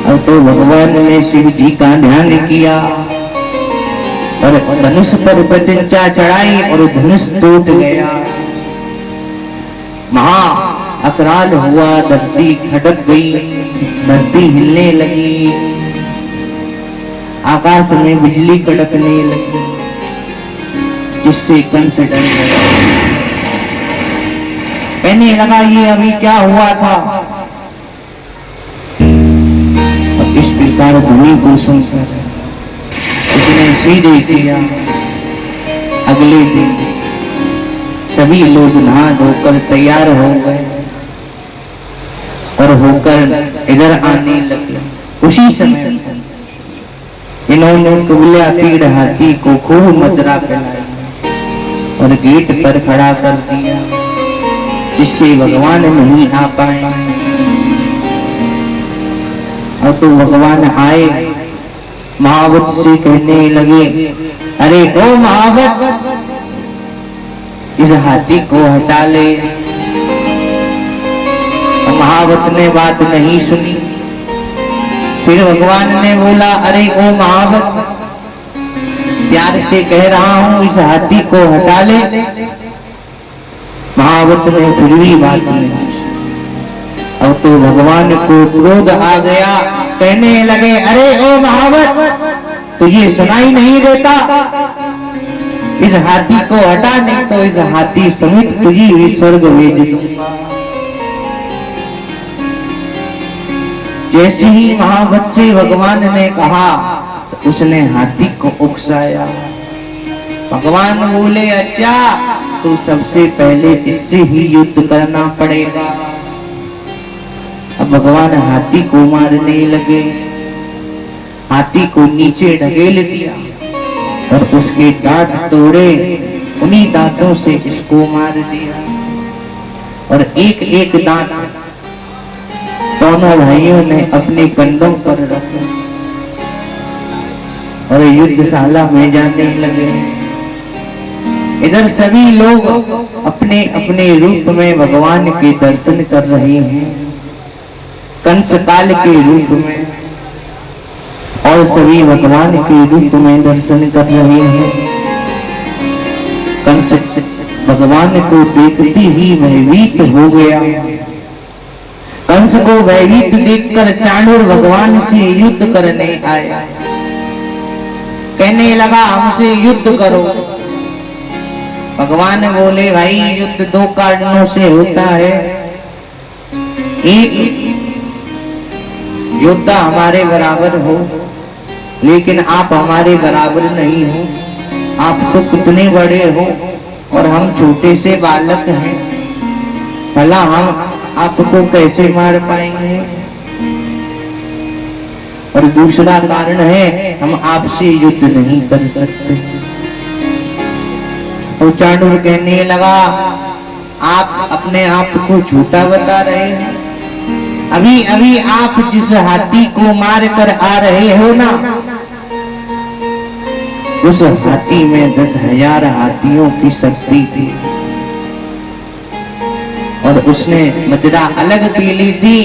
अब तो भगवान ने शिव जी का ध्यान किया और धनुष पर प्रतिज्ञा चढ़ाई और धनुष टूट गया। महा अकराल हुआ, धरती खटक गई, धरती हिलने लगी, आकाश में बिजली कड़कने लगी, जिससे कंस डर गया। कहने लगा ये अभी क्या हुआ था? और इस प्रकार ध्वनि को सुनकर उसने सीधे किया। अगले दिन सभी लोग नहा धोकर तैयार हो गए और होकर इधर आने लगे। उसी समय इन्होंने कुबला पीड़ हाथी को खूब मदरा पिलाई और गेट पर खड़ा कर दिया, जिससे भगवान नहीं आ पाए। और तो भगवान आए, महावत से कहने लगे अरे ओ महावत, इस हाथी को हटा ले। महावत ने बात नहीं सुनी। फिर भगवान ने बोला अरे ओ महावत, प्यार से कह रहा हूं इस हाथी को हटा ले। महावत ने फिर भी बात नहीं। अब तो भगवान को क्रोध आ गया, कहने लगे अरे ओ महावत, तुझे सुनाई नहीं देता? इस हाथी को हटा, नहीं तो इस हाथी समेत तुझे भी स्वर्ग भेज दूंगा। जैसे ही महावत से भगवान ने कहा तो उसने हाथी को उकसाया। भगवान बोले अच्छा तो सबसे पहले इससे ही युद्ध करना पड़ेगा। अब भगवान हाथी को मारने लगे, हाथी को नीचे ढकेल दिया और उसके दांत तोड़े, उन्हीं दांतों से इसको मार दिया। और एक एक दांत दोनों भाइयों ने अपने कंधों पर रखे और युद्धशाला में जाने लगे। इधर सभी लोग अपने अपने रूप में भगवान के दर्शन कर रहे हैं, कंस काल के रूप में, और सभी भगवान के रूप में दर्शन कर रहे हैं। कंस भगवान को देखते ही भयभीत हो गया। कंस को भयभीत देखकर चाणूर भगवान से युद्ध करने आया, कहने लगा हमसे युद्ध करो। भगवान बोले भाई युद्ध दो कारणों से होता है, एक योद्धा हमारे बराबर हो, लेकिन आप हमारे बराबर नहीं हो, आप तो कितने बड़े हो और हम छोटे से बालक हैं, भला हम आपको कैसे मार पाएंगे। और दूसरा कारण है हम आपसे युद्ध नहीं कर सकते। और चाणूर कहने लगा आप अपने आप को झूठा बता रहे हैं। अभी अभी आप जिस हाथी को मार कर आ रहे हो ना, उस हाथी में 10,000 हाथियों की शक्ति थी और उसने मदिरा अलग पी ली थी।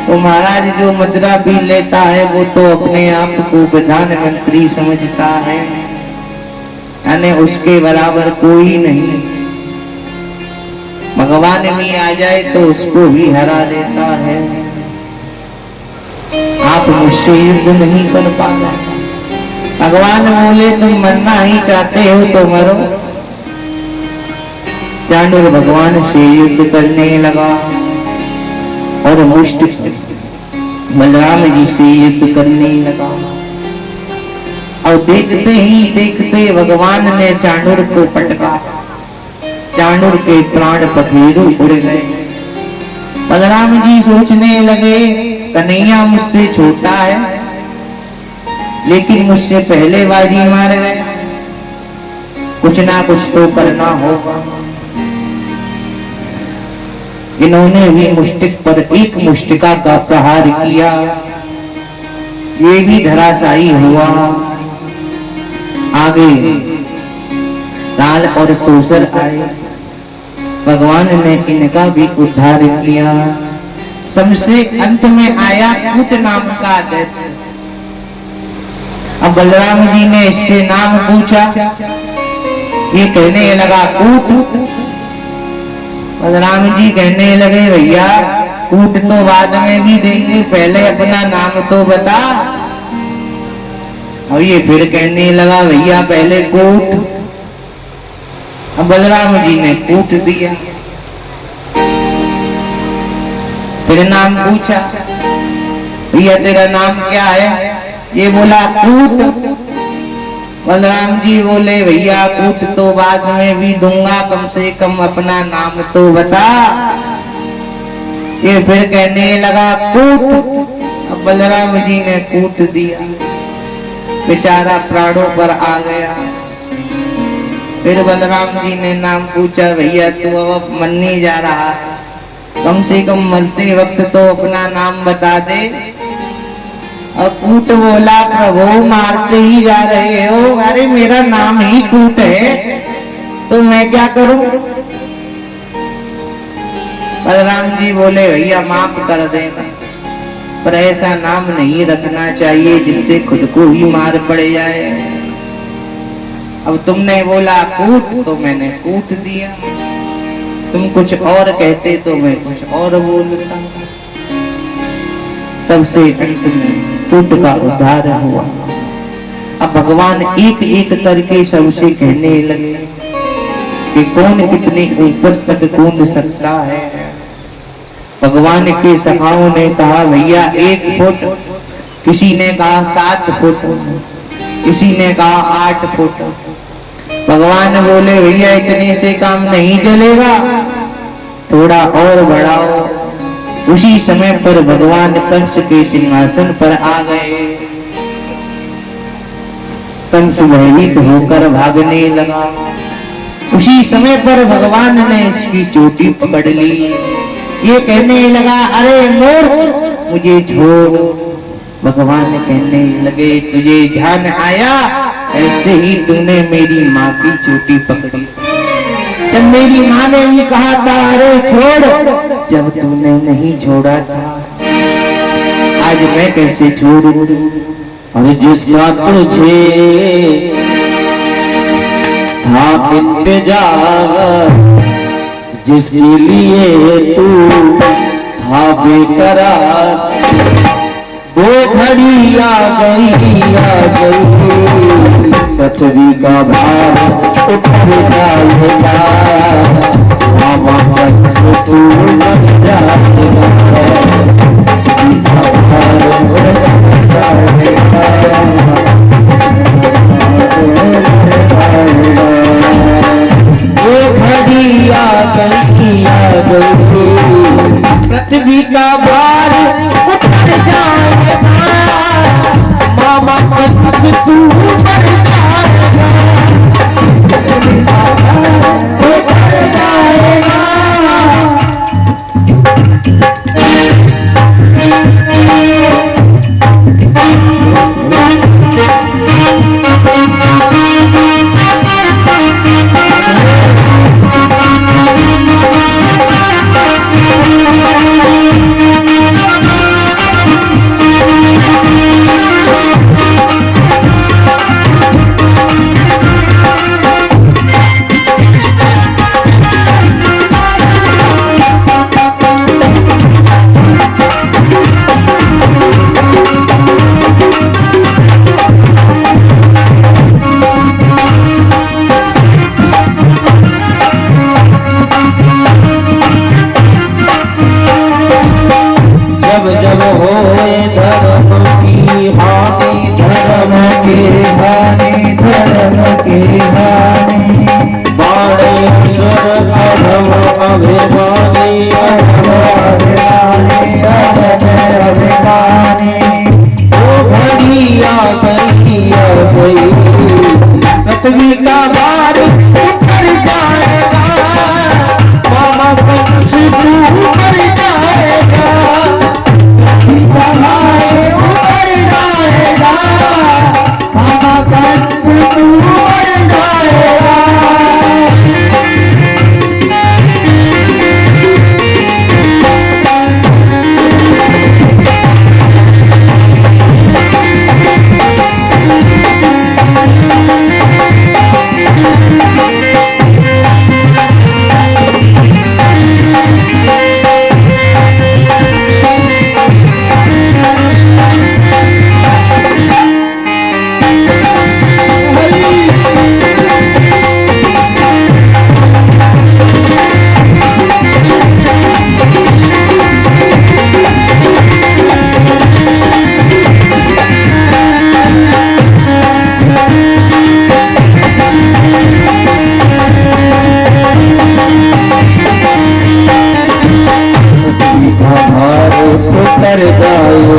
तो महाराज जो मदिरा पी लेता है वो तो अपने आप को प्रधानमंत्री समझता है, यानी उसके बराबर कोई नहीं। भगवान भी आ जाए तो उसको भी हरा देता है। आप मुझसे युद्ध नहीं कर पाना। भगवान बोले तुम मरना ही चाहते हो तो मरो। चाणूर भगवान से युद्ध करने लगा और मुष्ट बलराम जी से युद्ध करने लगा। और देखते ही देखते भगवान ने चाणूर को पटका। चाणूर के प्राण पखेरु उड़ गए। बलराम जी सोचने लगे कन्हैया मुझसे छोटा है, लेकिन मुझसे पहले बाजी मार गए, कुछ ना कुछ तो करना होगा। इन्होंने भी मुष्टिक पर एक मुष्टिका का प्रहार किया, ये भी धराशायी हुआ। आगे लाल और तोसर आए, भगवान ने इनका भी उद्धार किया। सबसे अंत में आया कूट नाम का दैत्य। अब बलराम जी ने इससे नाम पूछा, ये कहने लगा कूट। बलराम जी कहने लगे भैया कूट तो बाद में भी देंगे, पहले अपना नाम तो बता। और ये फिर कहने लगा भैया पहले कूट। अब बलराम जी ने कूट दिया। फिर नाम पूछा, भैया तेरा नाम क्या है? ये बोला कूट। बलराम जी बोले भैया कूट तो बाद में भी दूंगा, कम से कम अपना नाम तो बता। ये फिर कहने लगा कूट। अब बलराम जी ने कूट दिया, बेचारा प्राणों पर आ गया। फिर बलराम जी ने नाम पूछा, भैया तू अब मन नहीं जा रहा, कम से कम मरते वक्त तो अपना नाम बता दे। अब कूट बोला प्रभु मारते ही जा रहे हो, अरे मेरा नाम ही कूट है तो मैं क्या करूं? बलराम जी बोले भैया माफ कर देना, पर ऐसा नाम नहीं रखना चाहिए जिससे खुद को ही मार पड़ जाए। अब तुमने बोला कूट तो मैंने कूट दिया, तुम कुछ और कहते तो मैं कुछ और बोलता। सबसे अंत में कूट का उद्धार हुआ। अब भगवान एक एक करके सबसे कहने लगे कि कौन कितने ऊपर तक कूद सकता है। भगवान के सखाओं ने कहा भैया 1 फुट, किसी ने कहा 7 फुट, किसी ने कहा 8 फुट। भगवान बोले भैया इतने से काम नहीं चलेगा, थोड़ा और बढ़ाओ। उसी समय पर भगवान कंस के सिंहासन पर आ गए। कंस भयभीत होकर भागने लगा। उसी समय पर भगवान ने इसकी चोटी पकड़ ली। ये कहने लगा अरे मूर्ख मुझे छोड़। भगवान कहने लगे तुझे ध्यान आया, ऐसे ही तूने मेरी माँ की चोटी पकड़ी। जब मेरी माँ ने भी कहा था अरे छोड़, जब तूने नहीं छोड़ा था, आज मैं कैसे छोड़ूं? और जिसका तुझे था इंतजार, जिसके लिए तू था बेकरार, वो घड़ी आ गई पृथ्वी का भार उतर जाएगा, बाबा कंस तू बन जाएगा, वो घड़ी आ गई पृथ्वी का भार उतर जाएगा, बाबा कंस तू बन जाएगा, उतर जाएगा,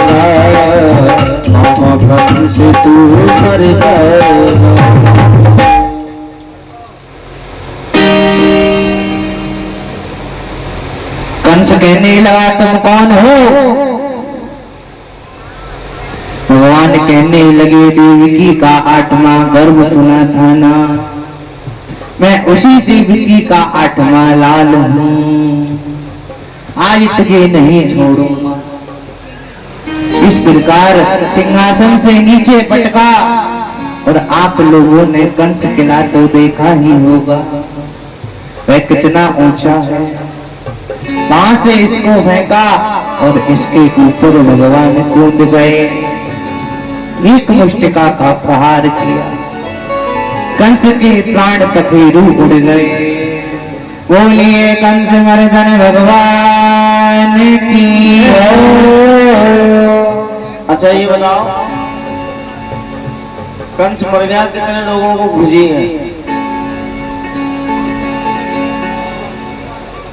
जाएगा, मामा कंस तू मर जाएगा। कंस कहने लगा तुम कौन हो? भगवान कहने लगे देवकी का 8वां गर्भ सुना था ना, मैं उसी देवकी का 8वां लाल हूं, आज तुझे नहीं छोड़ूंगा। इस प्रकार सिंहासन से नीचे पटका और आप लोगों ने कंस किला तो देखा ही होगा, वह कितना ऊंचा है। वहां से इसको फेंका और इसके ऊपर भगवान कूद गए, एक मुष्टिका का प्रहार किया, कंस के प्राण पखेरु उड़ गए। बोलिए कंस मर्दन भगवान की। अच्छा ये बताओ, कंस मर गया, कितने लोगों को खुशी है?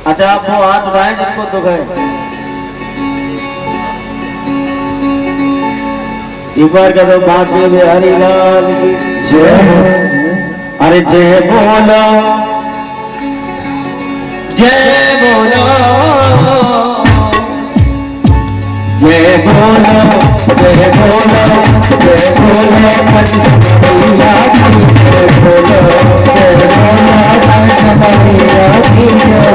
अच्छा आप वो हाथ उठाए जिनको दुख है। एक बार कह दो बाकी बिहारी लाल की जय। अरे जय बोलो, जय बोलो, जय बोलो, जय बोलो, जय बोलो कंस मैया की जय बोलो, जय बोलो कंस मैया की जय बोलो,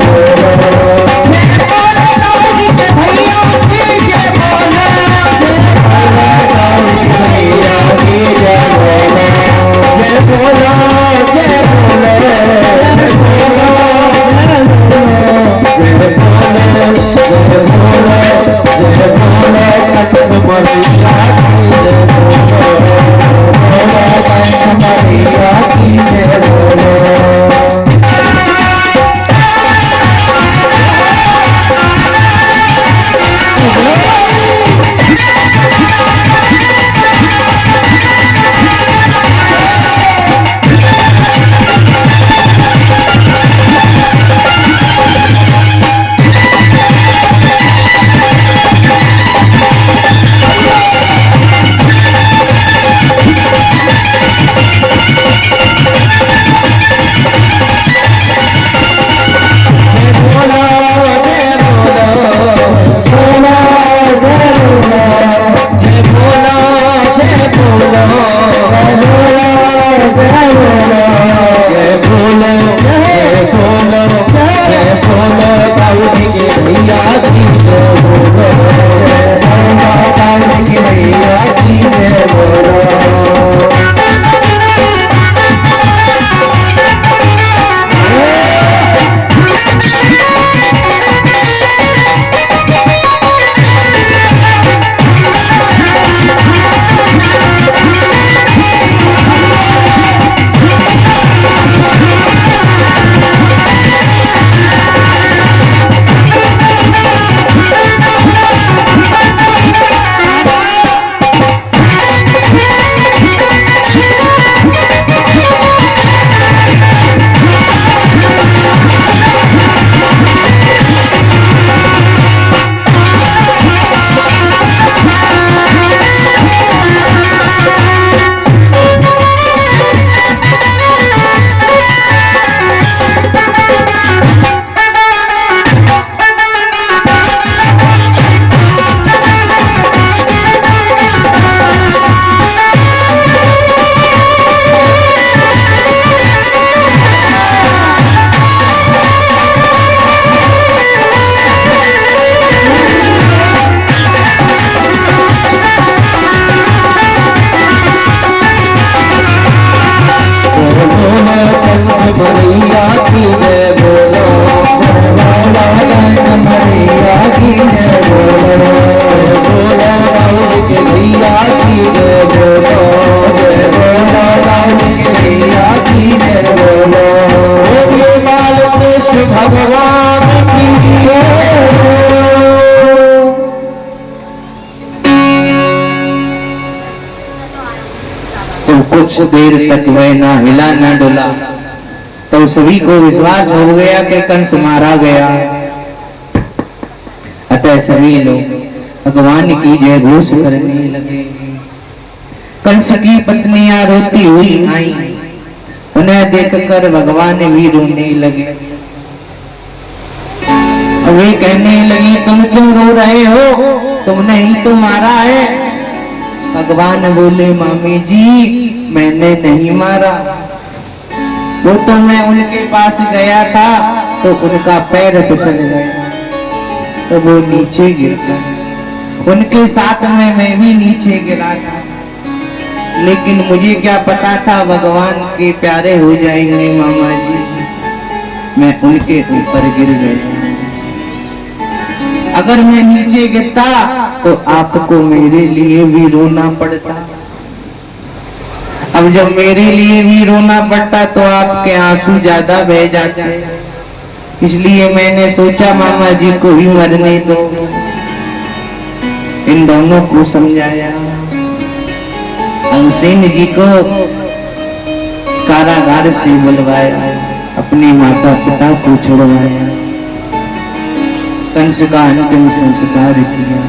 कुछ देर तक वह ना हिला ना डुला, तो सभी को विश्वास हो गया कि कंस मारा गया। अतः सभी लोग भगवान की जय घोष करने लगे। कंस की पत्नियां रोती हुई आई, उन्हें देखकर भगवान भी रोने लगे। वे कहने लगी तुम क्यों रो रहे हो, तुमने ही तो मारा है। भगवान बोले मामी जी मैंने नहीं मारा, वो तो मैं उनके पास गया था तो उनका पैर फिसल गया तो वो नीचे गिर गया, उनके साथ में मैं भी नीचे गिरा था, लेकिन मुझे क्या पता था भगवान के प्यारे हो जाएंगे मामा जी, मैं उनके ऊपर गिर गया। अगर मैं नीचे गिरता तो आपको मेरे लिए भी रोना पड़ता, अब जब मेरे लिए भी रोना पड़ता तो आपके आंसू ज्यादा बह जाते, इसलिए मैंने सोचा मामा जी को ही मरने दो। इन दोनों को समझाया, अंगसेन जी को कारागार से बुलवाया, अपने माता पिता को छुड़वाया, कंस का अंतिम संस्कार किया।